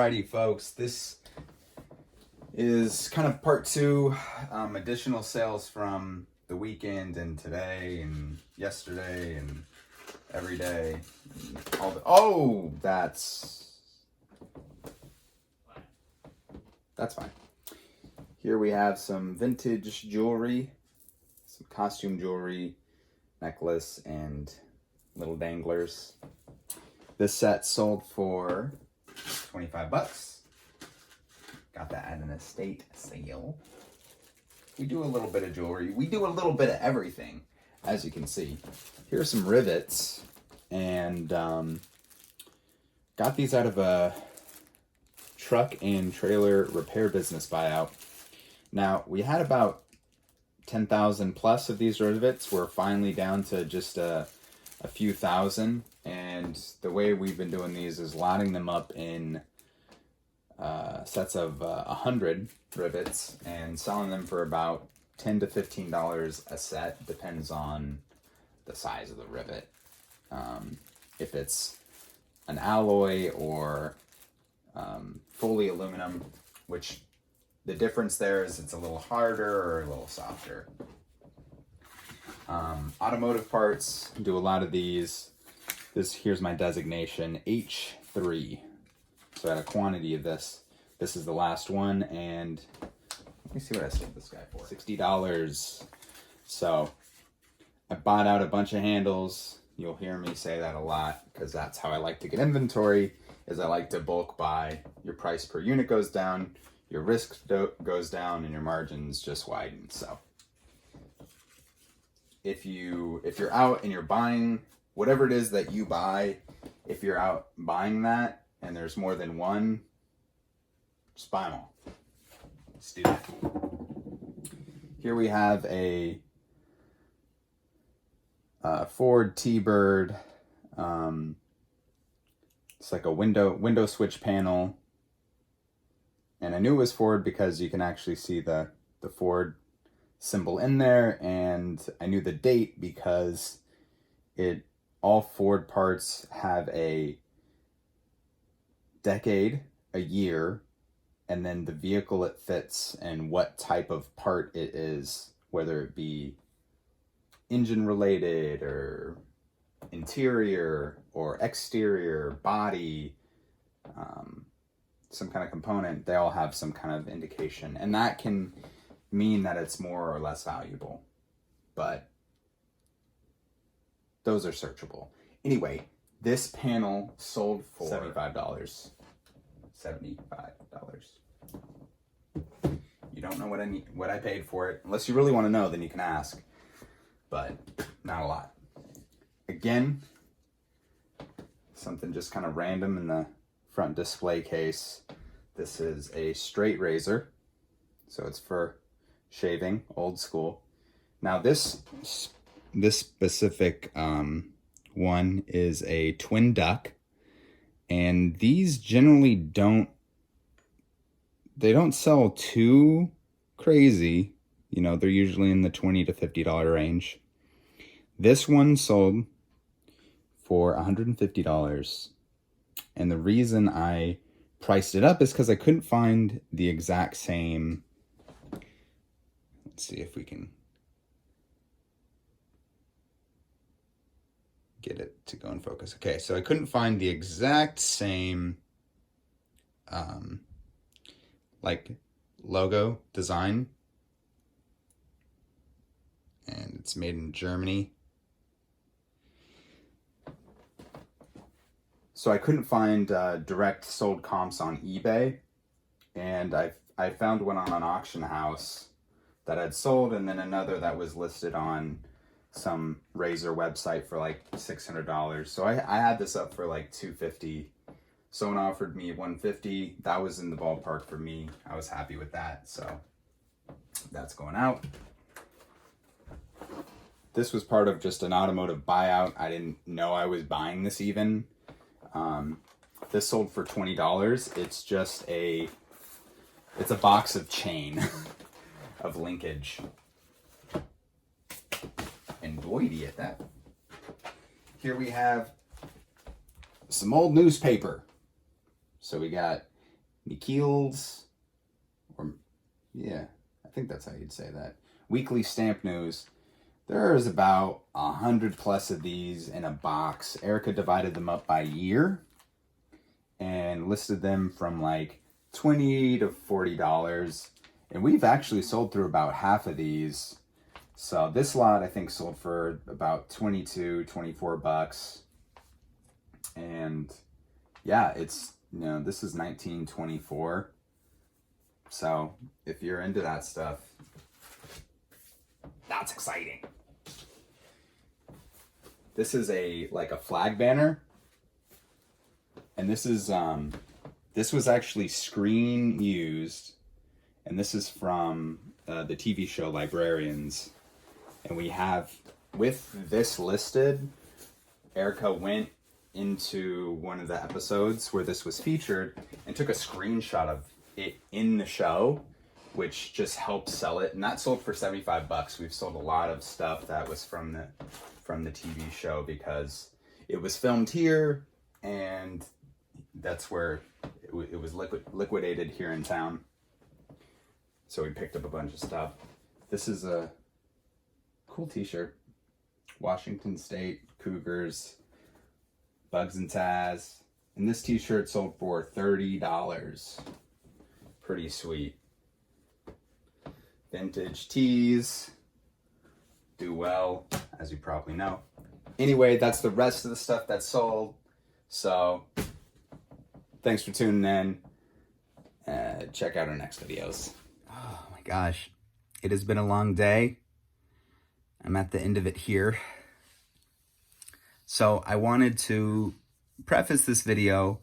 Alrighty, folks, this is kind of part two, additional sales from the weekend and today and yesterday and every day. And all that's fine. Here we have some vintage jewelry, some costume jewelry, necklace, and little danglers. This set sold for $25. Got that at an estate sale. We do a little bit of jewelry. We do a little bit of everything, as you can see. Here's some rivets, and got these out of a truck and trailer repair business buyout. Now, we had about 10,000 plus of these rivets. We're finally down to just a few thousand, and the way we've been doing these is loading them up in sets of 100 rivets and selling them for about $10 to $15 a set. Depends on the size of the rivet. If it's an alloy or fully aluminum, which the difference there is it's a little harder or a little softer. Automotive parts, do a lot of these. Here's my designation, H3. So I had a quantity of this. This is the last one, and let me see what I sold this guy for. $60. So I bought out a bunch of handles. You'll hear me say that a lot because that's how I like to get inventory, is I like to bulk buy. Your price per unit goes down, your risk goes down, and your margins just widen. So if you're out and you're buying whatever it is that you buy, if you're out buying that and there's more than one, just buy them all. Let's do that. Here we have a Ford T-Bird. It's like a window switch panel. And I knew it was Ford because you can actually see the Ford symbol in there, and I knew the date because all Ford parts have a decade, a year, and then the vehicle it fits and what type of part it is, whether it be engine related or interior or exterior, body, some kind of component. They all have some kind of indication, and that can mean that it's more or less valuable, but those are searchable. Anyway, this panel sold for $75. You don't know what I paid for it. Unless you really want to know, then you can ask, but not a lot. Again, something just kind of random in the front display case. This is a straight razor, so it's for shaving, old school. Now this specific one is a twin duck, and these generally don't sell too crazy. You know, they're usually in the $20 to $50 range. This one sold for $150, and the reason I priced it up is because I couldn't find the exact same. Let's see if we can get it to go in focus. Okay, so I couldn't find the exact same like logo design, and it's made in Germany. So I couldn't find direct sold comps on eBay, and I found one on an auction house that had sold, and then another that was listed on some razor website for like $600. So I had this up for like $250. Someone offered me $150. That was in the ballpark for me. I was happy with that, so that's going out. This was part of just an automotive buyout. I didn't know I was buying this even. This sold for $20. It's just a box of chain of linkage. And Boydie at that. Here we have some old newspaper. So we got Nikhil's, or yeah, I think that's how you'd say that. Weekly stamp news. There's about 100 plus of these in a box. Erica divided them up by year and listed them from like $20 to $40. And we've actually sold through about half of these. So this lot I think sold for about 22, 24 bucks. And yeah, it's, this is 1924. So if you're into that stuff, that's exciting. This is like a flag banner. And this was actually screen used. And this is from the TV show Librarians. And we have, with this listed, Erica went into one of the episodes where this was featured and took a screenshot of it in the show, which just helped sell it. And that sold for 75 bucks. We've sold a lot of stuff that was from the TV show because it was filmed here, and that's where it was liquidated here in town. So we picked up a bunch of stuff. This is a cool t-shirt. Washington State Cougars, Bugs and Taz. And this t-shirt sold for $30. Pretty sweet. Vintage tees. Do well, as you probably know. Anyway, that's the rest of the stuff that's sold. So, thanks for tuning in. Check out our next videos. Oh my gosh. It has been a long day. I'm at the end of it here. So I wanted to preface this video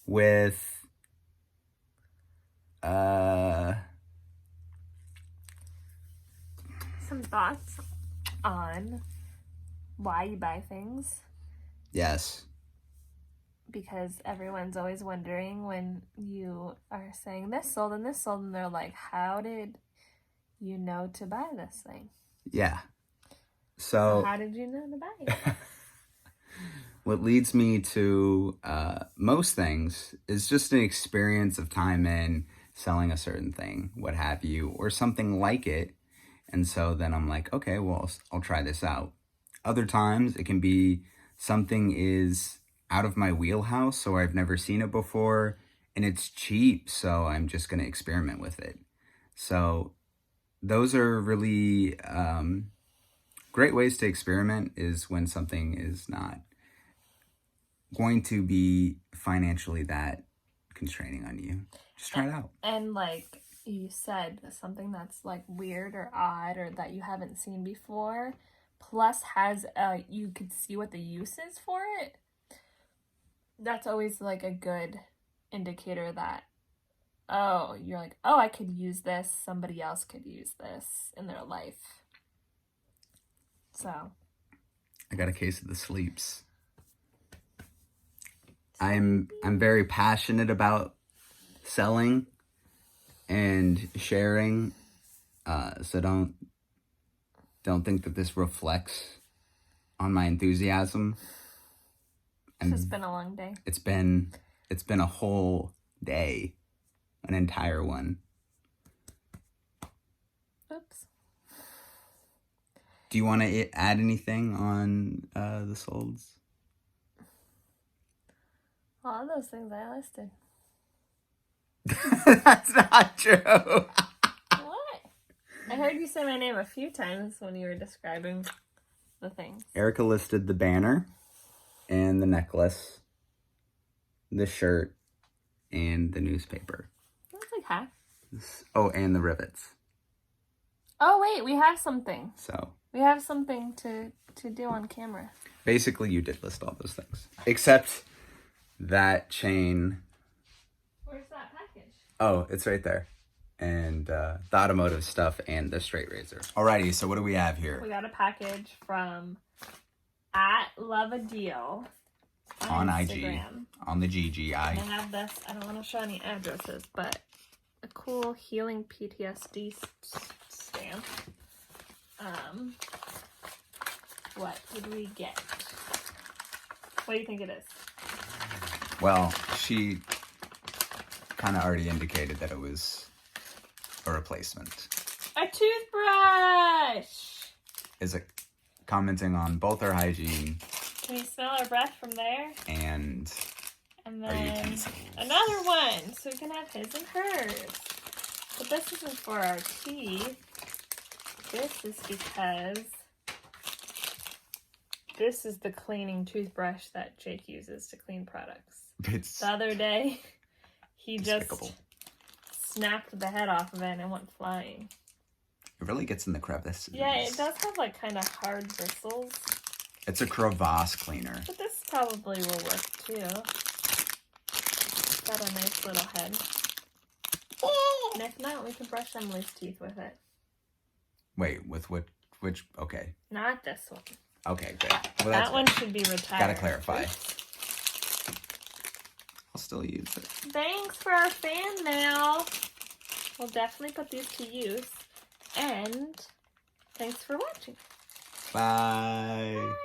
with some thoughts on why you buy things. Yes. Because everyone's always wondering when you are saying this sold, and they're like, how did you know to buy this thing? Yeah. So how did you know to buy it? What leads me to most things is just an experience of time in selling a certain thing, what have you, or something like it. And so then I'm like, okay, well, I'll try this out. Other times it can be something is out of my wheelhouse, or I've never seen it before, and it's cheap, so I'm just going to experiment with it. So those are really great ways to experiment, is when something is not going to be financially that constraining on you. Just try it out. And like you said, something that's like weird or odd or that you haven't seen before, plus has you could see what the use is for it. That's always like a good indicator that, oh, you're like, oh, I could use this. Somebody else could use this in their life. So I got a case of the sleeps. I'm very passionate about selling and sharing. So don't think that this reflects on my enthusiasm. It's just been a long day. It's been a whole day, an entire one. Oops. Do you want to add anything on the solds? All those things I listed. That's not true. What? I heard you say my name a few times when you were describing the things. Erica listed the banner and the necklace, the shirt, and the newspaper. That's like half. Oh, and the rivets. Oh, wait, we have something. So we have something to do on camera. Basically, you did list all those things. Except that chain. Where's that package? Oh, it's right there. And the automotive stuff and the straight razor. Alrighty, so what do we have here? We got a package from @LoveADeal on Instagram. IG. On the GGI. I have this. I don't want to show any addresses, but a cool healing PTSD stamp. What did we get? What do you think it is? Well, she kind of already indicated that it was a replacement. A toothbrush! Is it commenting on both our hygiene? Can you smell our breath from there? And our then utensils. another one, so we can have his and hers. But this isn't for our teeth. This is because this is the cleaning toothbrush that Jake uses to clean products. It's The other day, he despicable. just snapped the head off of it and it went flying. It really gets in the crevices. Yeah, it does have like kind of hard bristles. It's a crevasse cleaner. But this probably will work too. It's got a nice little head. And if not, we can brush Emily's teeth with it. Wait, with which? Okay. Not this one. Okay, good. Well, That one should be retired. Gotta clarify. I'll still use it. Thanks for our fan mail. We'll definitely put these to use. And thanks for watching. Bye. Bye.